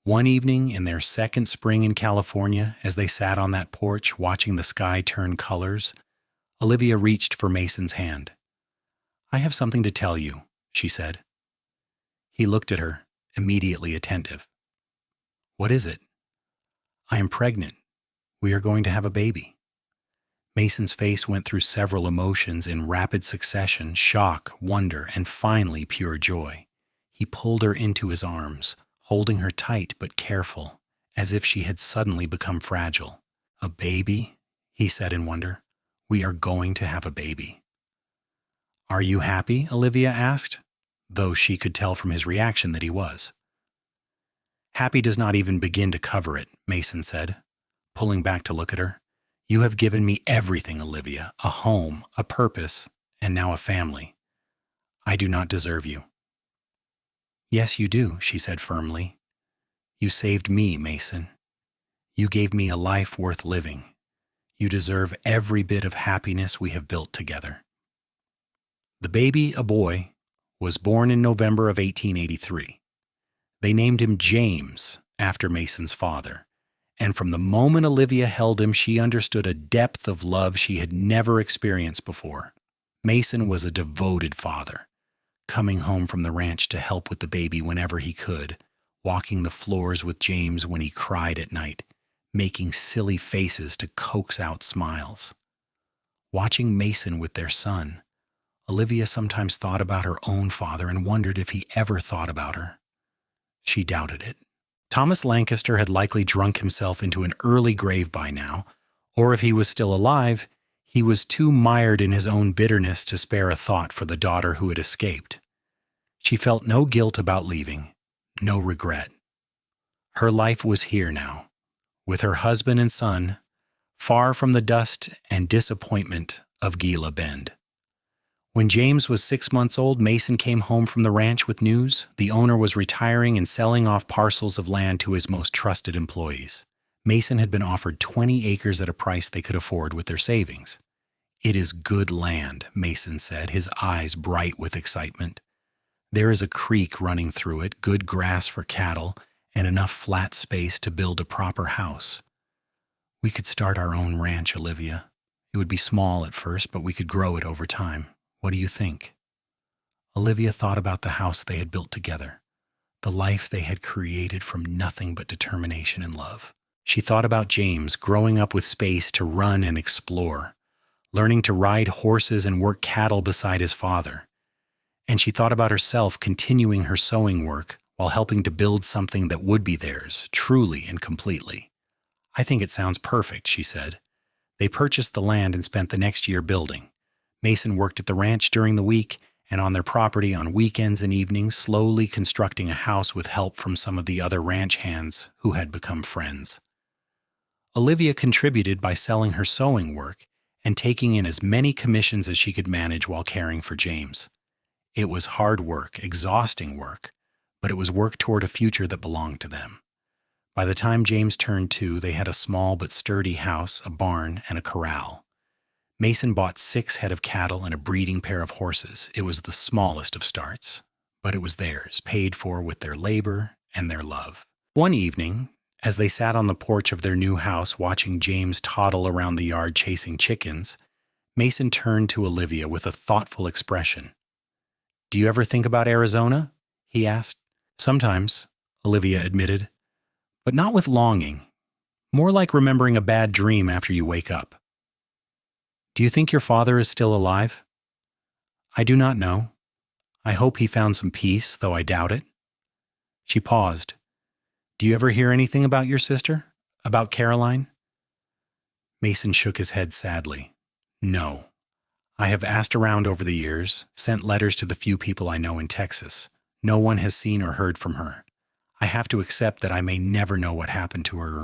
One evening in their second spring in California, as they sat on that porch watching the sky turn colors, Olivia reached for Mason's hand. "I have something to tell you," she said. He looked at her, immediately attentive. "What is it?" "I am pregnant. We are going to have a baby." Mason's face went through several emotions in rapid succession: shock, wonder, and finally pure joy. He pulled her into his arms, holding her tight but careful, as if she had suddenly become fragile. "A baby?" he said in wonder. "We are going to have a baby." "Are you happy?" Olivia asked, though she could tell from his reaction that he was. "Happy does not even begin to cover it," Mason said, pulling back to look at her. "You have given me everything, Olivia, a home, a purpose, and now a family. I do not deserve you." "Yes, you do," she said firmly. "You saved me, Mason. You gave me a life worth living. You deserve every bit of happiness we have built together." The baby, a boy, was born in November of 1883. They named him James, after Mason's father, and from the moment Olivia held him, she understood a depth of love she had never experienced before. Mason was a devoted father, coming home from the ranch to help with the baby whenever he could, walking the floors with James when he cried at night, making silly faces to coax out smiles. Watching Mason with their son, Olivia sometimes thought about her own father and wondered if he ever thought about her. She doubted it. Thomas Lancaster had likely drunk himself into an early grave by now, or if he was still alive, he was too mired in his own bitterness to spare a thought for the daughter who had escaped. She felt no guilt about leaving, no regret. Her life was here now, with her husband and son, far from the dust and disappointment of Gila Bend. When James was 6 months old, Mason came home from the ranch with news. The owner was retiring and selling off parcels of land to his most trusted employees. Mason had been offered 20 acres at a price they could afford with their savings. "It is good land," Mason said, his eyes bright with excitement. "There is a creek running through it, good grass for cattle, and enough flat space to build a proper house. We could start our own ranch, Olivia. It would be small at first, but we could grow it over time. What do you think?" Olivia thought about the house they had built together, the life they had created from nothing but determination and love. She thought about James growing up with space to run and explore, learning to ride horses and work cattle beside his father. And she thought about herself continuing her sewing work while helping to build something that would be theirs, truly and completely. "I think it sounds perfect," she said. They purchased the land and spent the next year building. Mason worked at the ranch during the week and on their property on weekends and evenings, slowly constructing a house with help from some of the other ranch hands who had become friends. Olivia contributed by selling her sewing work and taking in as many commissions as she could manage while caring for James. It was hard work, exhausting work, but it was work toward a future that belonged to them. By the time James turned 2, they had a small but sturdy house, a barn, and a corral. Mason bought 6 head of cattle and a breeding pair of horses. It was the smallest of starts, but it was theirs, paid for with their labor and their love. One evening, as they sat on the porch of their new house watching James toddle around the yard chasing chickens, Mason turned to Olivia with a thoughtful expression. "Do you ever think about Arizona?" he asked. "Sometimes," Olivia admitted, "but not with longing. More like remembering a bad dream after you wake up." "Do you think your father is still alive?" "I do not know. I hope he found some peace, though I doubt it." She paused. "Do you ever hear anything about your sister? About Caroline?" Mason shook his head sadly. "No. I have asked around over the years, sent letters to the few people I know in Texas. No one has seen or heard from her. I have to accept that I may never know what happened to her."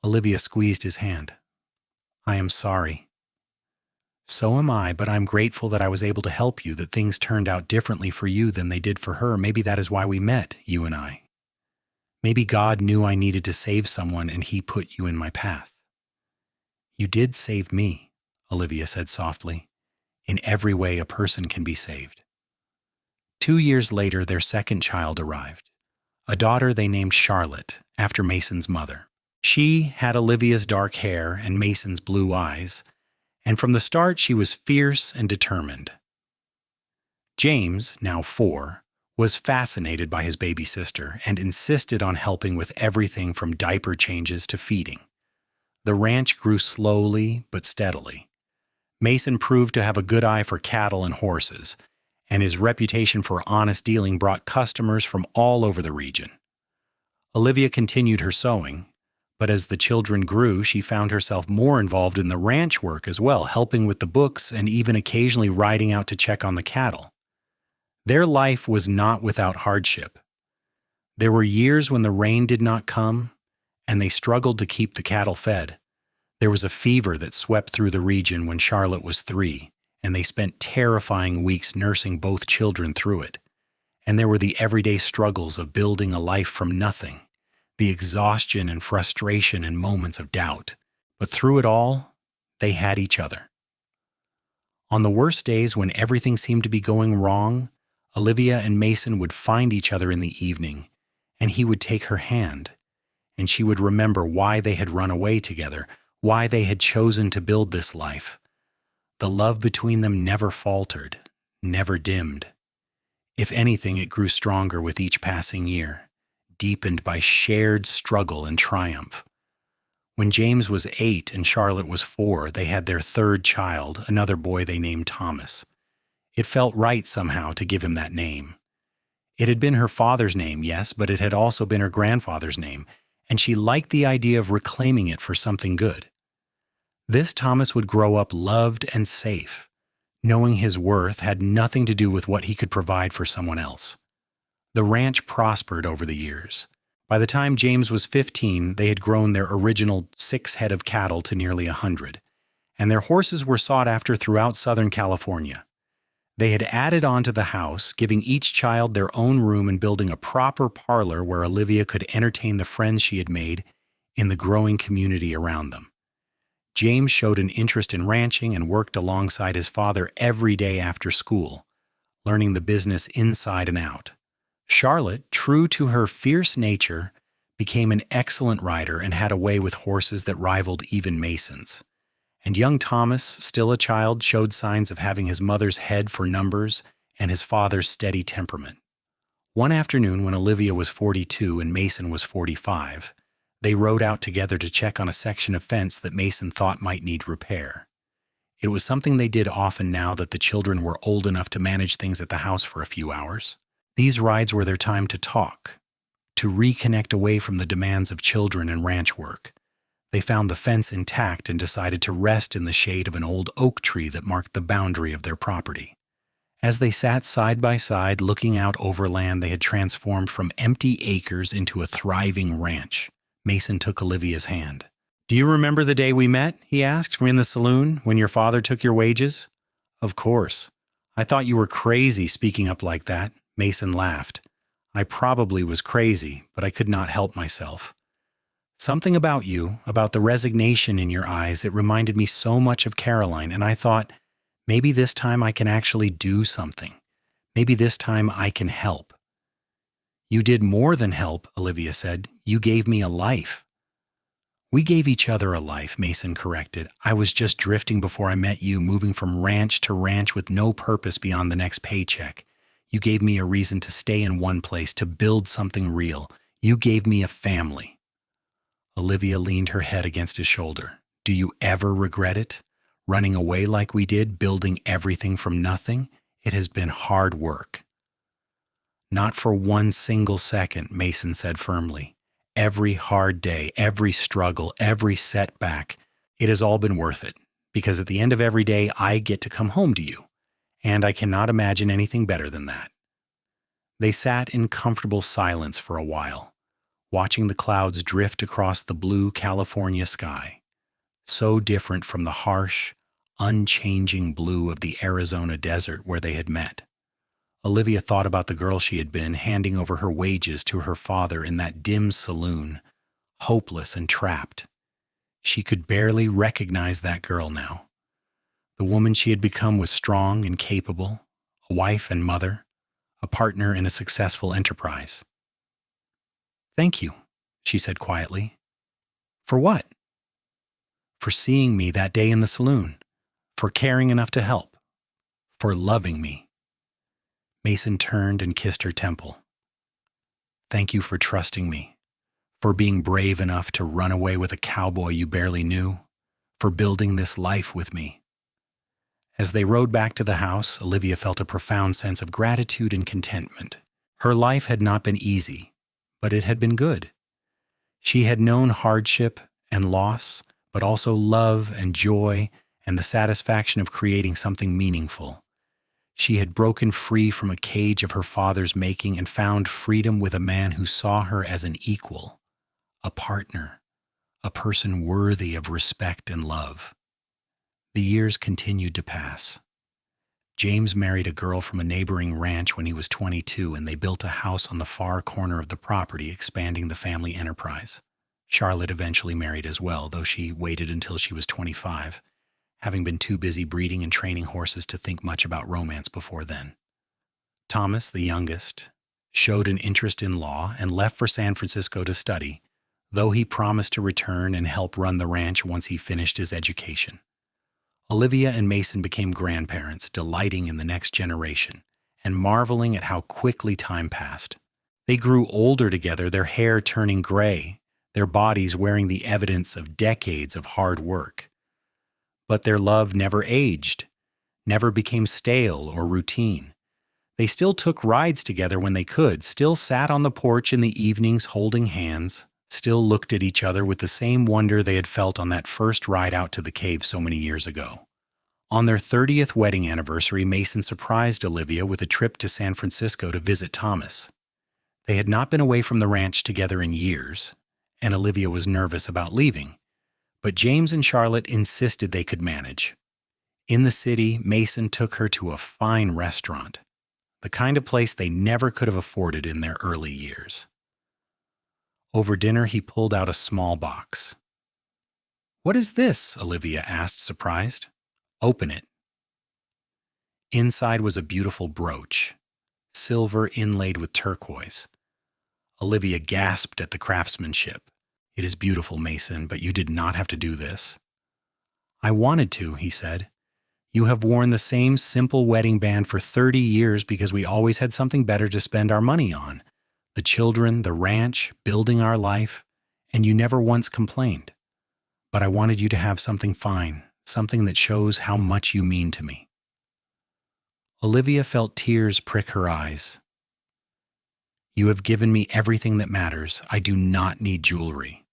Olivia squeezed his hand. "I am sorry." "So am I, but I'm grateful that I was able to help you, that things turned out differently for you than they did for her. Maybe that is why we met, you and I. Maybe God knew I needed to save someone and he put you in my path." You did save me, Olivia said softly. In every way a person can be saved. 2 years later, their second child arrived, a daughter they named Charlotte, after Mason's mother. She had Olivia's dark hair and Mason's blue eyes, and from the start she was fierce and determined. James, now 4, was fascinated by his baby sister and insisted on helping with everything from diaper changes to feeding. The ranch grew slowly but steadily. Mason proved to have a good eye for cattle and horses, and his reputation for honest dealing brought customers from all over the region. Olivia continued her sewing, but as the children grew, she found herself more involved in the ranch work as well, helping with the books and even occasionally riding out to check on the cattle. Their life was not without hardship. There were years when the rain did not come, and they struggled to keep the cattle fed. There was a fever that swept through the region when Charlotte was 3, and they spent terrifying weeks nursing both children through it. And there were the everyday struggles of building a life from nothing, the exhaustion and frustration and moments of doubt. But through it all, they had each other. On the worst days when everything seemed to be going wrong, Olivia and Mason would find each other in the evening, and he would take her hand, and she would remember why they had run away together, why they had chosen to build this life. The love between them never faltered, never dimmed. If anything, it grew stronger with each passing year, deepened by shared struggle and triumph. When James was 8 and Charlotte was 4, they had their third child, another boy they named Thomas. It felt right somehow to give him that name. It had been her father's name, yes, but it had also been her grandfather's name, and she liked the idea of reclaiming it for something good. This Thomas would grow up loved and safe, knowing his worth had nothing to do with what he could provide for someone else. The ranch prospered over the years. By the time James was 15, they had grown their original 6 head of cattle to nearly 100, and their horses were sought after throughout Southern California. They had added on to the house, giving each child their own room and building a proper parlor where Olivia could entertain the friends she had made in the growing community around them. James showed an interest in ranching and worked alongside his father every day after school, learning the business inside and out. Charlotte, true to her fierce nature, became an excellent rider and had a way with horses that rivaled even Mason's. And young Thomas, still a child, showed signs of having his mother's head for numbers and his father's steady temperament. One afternoon when Olivia was 42 and Mason was 45, they rode out together to check on a section of fence that Mason thought might need repair. It was something they did often now that the children were old enough to manage things at the house for a few hours. These rides were their time to talk, to reconnect away from the demands of children and ranch work. They found the fence intact and decided to rest in the shade of an old oak tree that marked the boundary of their property. As they sat side by side looking out over land they had transformed from empty acres into a thriving ranch, Mason took Olivia's hand. "Do you remember the day we met?" he asked, "from in the saloon, when your father took your wages?" "Of course. I thought you were crazy speaking up like that." Mason laughed. "I probably was crazy, but I could not help myself. Something about you, about the resignation in your eyes, it reminded me so much of Caroline, and I thought, maybe this time I can actually do something. Maybe this time I can help." "You did more than help," Olivia said. "You gave me a life." "We gave each other a life," Mason corrected. "I was just drifting before I met you, moving from ranch to ranch with no purpose beyond the next paycheck. You gave me a reason to stay in one place, to build something real. You gave me a family." Olivia leaned her head against his shoulder. "Do you ever regret it? Running away like we did, building everything from nothing? It has been hard work." "Not for one single second," Mason said firmly. "Every hard day, every struggle, every setback, it has all been worth it. Because at the end of every day, I get to come home to you. And I cannot imagine anything better than that." They sat in comfortable silence for a while, watching the clouds drift across the blue California sky, so different from the harsh, unchanging blue of the Arizona desert where they had met. Olivia thought about the girl she had been, handing over her wages to her father in that dim saloon, hopeless and trapped. She could barely recognize that girl now. The woman she had become was strong and capable, a wife and mother, a partner in a successful enterprise. "Thank you," she said quietly. "For what?" "For seeing me that day in the saloon, for caring enough to help, for loving me." Mason turned and kissed her temple. "Thank you for trusting me, for being brave enough to run away with a cowboy you barely knew, for building this life with me." As they rode back to the house, Olivia felt a profound sense of gratitude and contentment. Her life had not been easy, but it had been good. She had known hardship and loss, but also love and joy and the satisfaction of creating something meaningful. She had broken free from a cage of her father's making and found freedom with a man who saw her as an equal, a partner, a person worthy of respect and love. The years continued to pass. James married a girl from a neighboring ranch when he was 22, and they built a house on the far corner of the property, expanding the family enterprise. Charlotte eventually married as well, though she waited until she was 25, having been too busy breeding and training horses to think much about romance before then. Thomas, the youngest, showed an interest in law and left for San Francisco to study, though he promised to return and help run the ranch once he finished his education. Olivia and Mason became grandparents, delighting in the next generation and marveling at how quickly time passed. They grew older together, their hair turning gray, their bodies wearing the evidence of decades of hard work. But their love never aged, never became stale or routine. They still took rides together when they could, still sat on the porch in the evenings holding hands, still looked at each other with the same wonder they had felt on that first ride out to the cave so many years ago. On their 30th wedding anniversary, Mason surprised Olivia with a trip to San Francisco to visit Thomas. They had not been away from the ranch together in years, and Olivia was nervous about leaving, but James and Charlotte insisted they could manage. In the city, Mason took her to a fine restaurant, the kind of place they never could have afforded in their early years. Over dinner, he pulled out a small box. "What is this?" Olivia asked, surprised. "Open it." Inside was a beautiful brooch, silver inlaid with turquoise. Olivia gasped at the craftsmanship. "It is beautiful, Mason, but you did not have to do this." "I wanted to," he said. "You have worn the same simple wedding band for 30 years because we always had something better to spend our money on. The children, the ranch, building our life, and you never once complained. But I wanted you to have something fine, something that shows how much you mean to me." Olivia felt tears prick her eyes. "You have given me everything that matters. I do not need jewelry."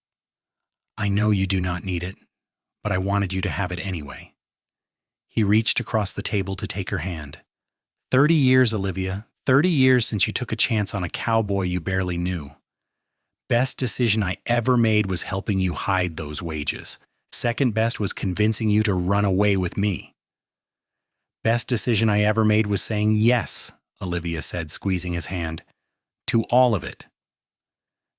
"I know you do not need it, but I wanted you to have it anyway." He reached across the table to take her hand. 30 years, Olivia. 30 years since you took a chance on a cowboy you barely knew. Best decision I ever made was helping you hide those wages. Second best was convincing you to run away with me. Best decision I ever made was saying yes, Olivia said, squeezing his hand. To all of it.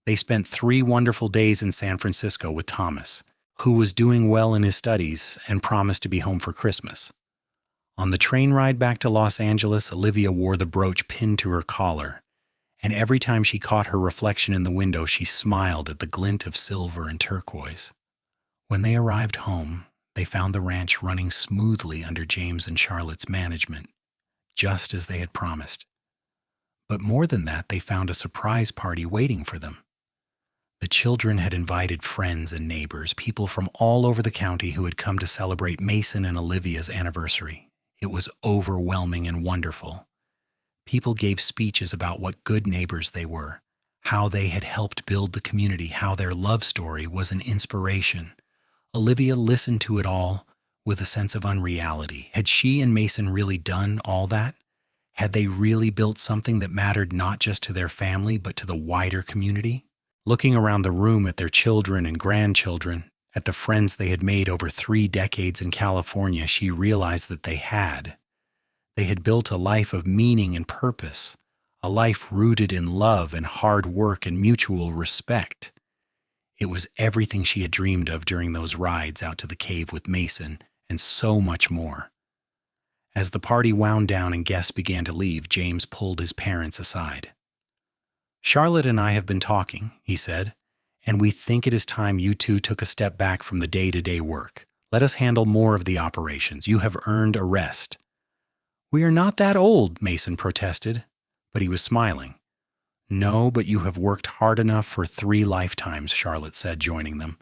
They spent 3 wonderful days in San Francisco with Thomas, who was doing well in his studies and promised to be home for Christmas. On the train ride back to Los Angeles, Olivia wore the brooch pinned to her collar, and every time she caught her reflection in the window, she smiled at the glint of silver and turquoise. When they arrived home, they found the ranch running smoothly under James and Charlotte's management, just as they had promised. But more than that, they found a surprise party waiting for them. The children had invited friends and neighbors, people from all over the county who had come to celebrate Mason and Olivia's anniversary. It was overwhelming and wonderful. People gave speeches about what good neighbors they were, how they had helped build the community, how their love story was an inspiration. Olivia listened to it all with a sense of unreality. Had she and Mason really done all that? Had they really built something that mattered not just to their family, but to the wider community? Looking around the room at their children and grandchildren, at the friends they had made over 3 decades in California, she realized that they had. They had built a life of meaning and purpose, a life rooted in love and hard work and mutual respect. It was everything she had dreamed of during those rides out to the cave with Mason, and so much more. As the party wound down and guests began to leave, James pulled his parents aside. "Charlotte and I have been talking," he said, "and we think it is time you two took a step back from the day-to-day work. Let us handle more of the operations. You have earned a rest." "We are not that old," Mason protested, but he was smiling. "No, but you have worked hard enough for 3 lifetimes," Charlotte said, joining them.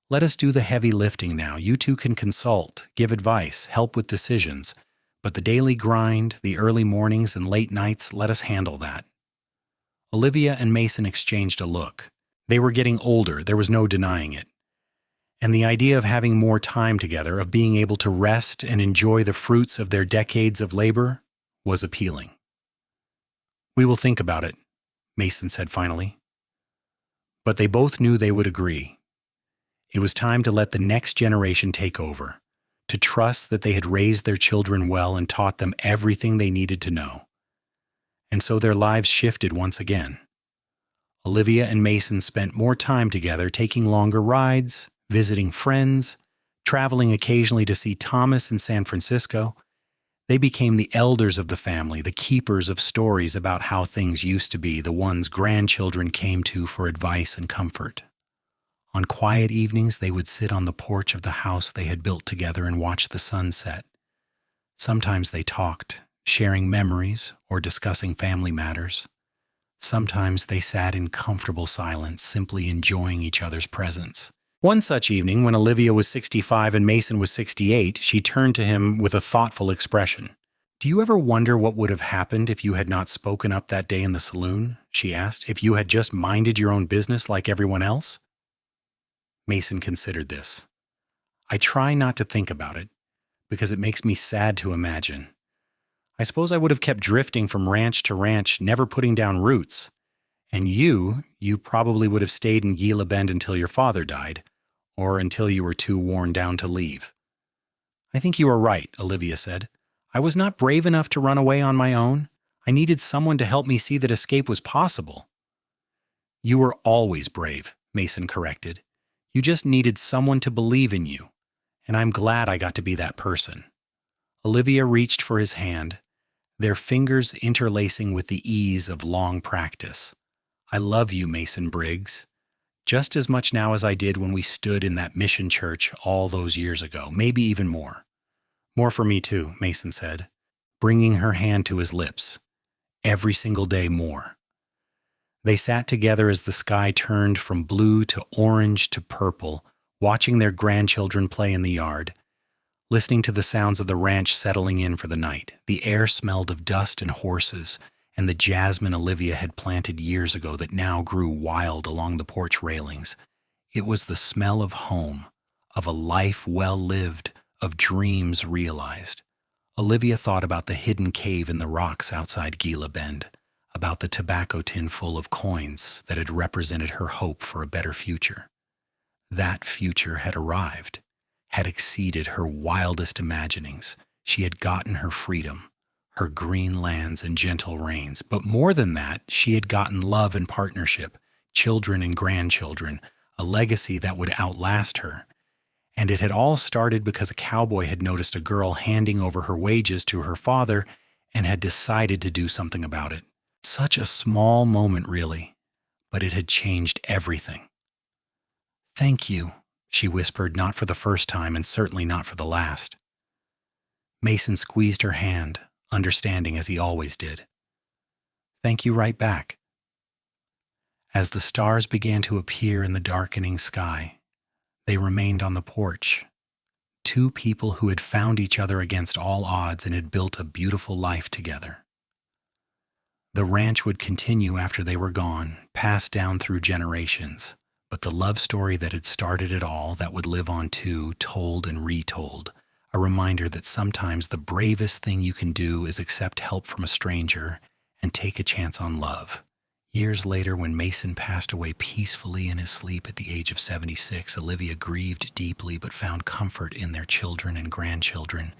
"Let us do the heavy lifting now. You two can consult, give advice, help with decisions, but the daily grind, the early mornings and late nights, let us handle that." Olivia and Mason exchanged a look. They were getting older, there was no denying it. And the idea of having more time together, of being able to rest and enjoy the fruits of their decades of labor, was appealing. "We will think about it," Mason said finally. But they both knew they would agree. It was time to let the next generation take over, to trust that they had raised their children well and taught them everything they needed to know. And so their lives shifted once again. Olivia and Mason spent more time together, taking longer rides, visiting friends, traveling occasionally to see Thomas in San Francisco. They became the elders of the family, the keepers of stories about how things used to be, the ones grandchildren came to for advice and comfort. On quiet evenings, they would sit on the porch of the house they had built together and watch the sun set. Sometimes they talked, sharing memories or discussing family matters. Sometimes they sat in comfortable silence, simply enjoying each other's presence. One such evening, when Olivia was 65 and Mason was 68, she turned to him with a thoughtful expression. "Do you ever wonder what would have happened if you had not spoken up that day in the saloon?" she asked. "If you had just minded your own business like everyone else?" Mason considered this. "I try not to think about it, because it makes me sad to imagine. I suppose I would have kept drifting from ranch to ranch, never putting down roots. And you probably would have stayed in Gila Bend until your father died, or until you were too worn down to leave." "I think you are right," Olivia said. "I was not brave enough to run away on my own. I needed someone to help me see that escape was possible." "You were always brave," Mason corrected. "You just needed someone to believe in you, and I'm glad I got to be that person." Olivia reached for his hand, their fingers interlacing with the ease of long practice. "I love you, Mason Briggs, just as much now as I did when we stood in that mission church all those years ago, maybe even more." "More for me too," Mason said, bringing her hand to his lips. "Every single day more." They sat together as the sky turned from blue to orange to purple, watching their grandchildren play in the yard, listening to the sounds of the ranch settling in for the night. The air smelled of dust and horses, and the jasmine Olivia had planted years ago that now grew wild along the porch railings. It was the smell of home, of a life well lived, of dreams realized. Olivia thought about the hidden cave in the rocks outside Gila Bend, about the tobacco tin full of coins that had represented her hope for a better future. That future had arrived, had exceeded her wildest imaginings. She had gotten her freedom, her green lands and gentle rains. But more than that, she had gotten love and partnership, children and grandchildren, a legacy that would outlast her. And it had all started because a cowboy had noticed a girl handing over her wages to her father and had decided to do something about it. Such a small moment, really, but it had changed everything. "Thank you," she whispered, not for the first time and certainly not for the last. Mason squeezed her hand, understanding as he always did. "Thank you right back." As the stars began to appear in the darkening sky, they remained on the porch. Two people who had found each other against all odds and had built a beautiful life together. The ranch would continue after they were gone, passed down through generations. But the love story that had started it all, that would live on too, told and retold, a reminder that sometimes the bravest thing you can do is accept help from a stranger and take a chance on love. Years later, when Mason passed away peacefully in his sleep at the age of 76, Olivia grieved deeply but found comfort in their children and grandchildren,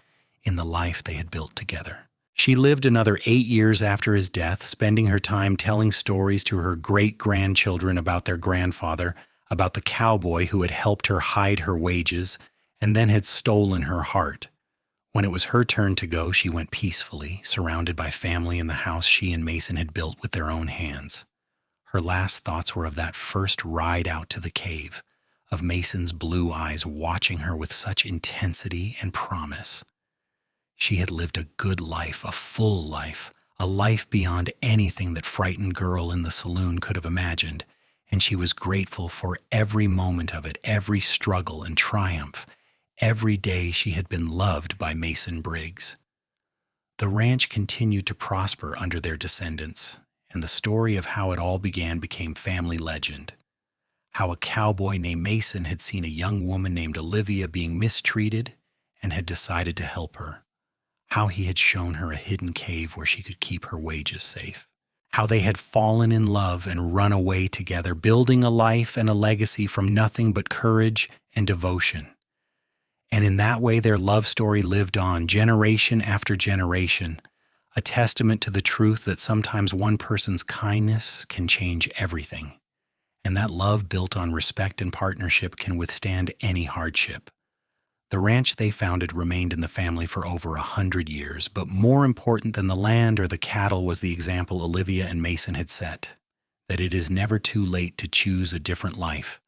in the life they had built together. She lived another 8 years after his death, spending her time telling stories to her great-grandchildren about their grandfather, about the cowboy who had helped her hide her wages and then had stolen her heart. When it was her turn to go, she went peacefully, surrounded by family in the house she and Mason had built with their own hands. Her last thoughts were of that first ride out to the cave, of Mason's blue eyes watching her with such intensity and promise. She had lived a good life, a full life, a life beyond anything that frightened girl in the saloon could have imagined, and she was grateful for every moment of it, every struggle and triumph, every day she had been loved by Mason Briggs. The ranch continued to prosper under their descendants, and the story of how it all began became family legend. How a cowboy named Mason had seen a young woman named Olivia being mistreated and had decided to help her. How he had shown her a hidden cave where she could keep her wages safe. How they had fallen in love and run away together, building a life and a legacy from nothing but courage and devotion. And in that way, their love story lived on generation after generation, a testament to the truth that sometimes one person's kindness can change everything, and that love built on respect and partnership can withstand any hardship. The ranch they founded remained in the family for over 100 years, but more important than the land or the cattle was the example Olivia and Mason had set, that it is never too late to choose a different life,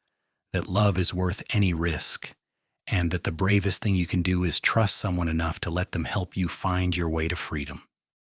that love is worth any risk, and that the bravest thing you can do is trust someone enough to let them help you find your way to freedom.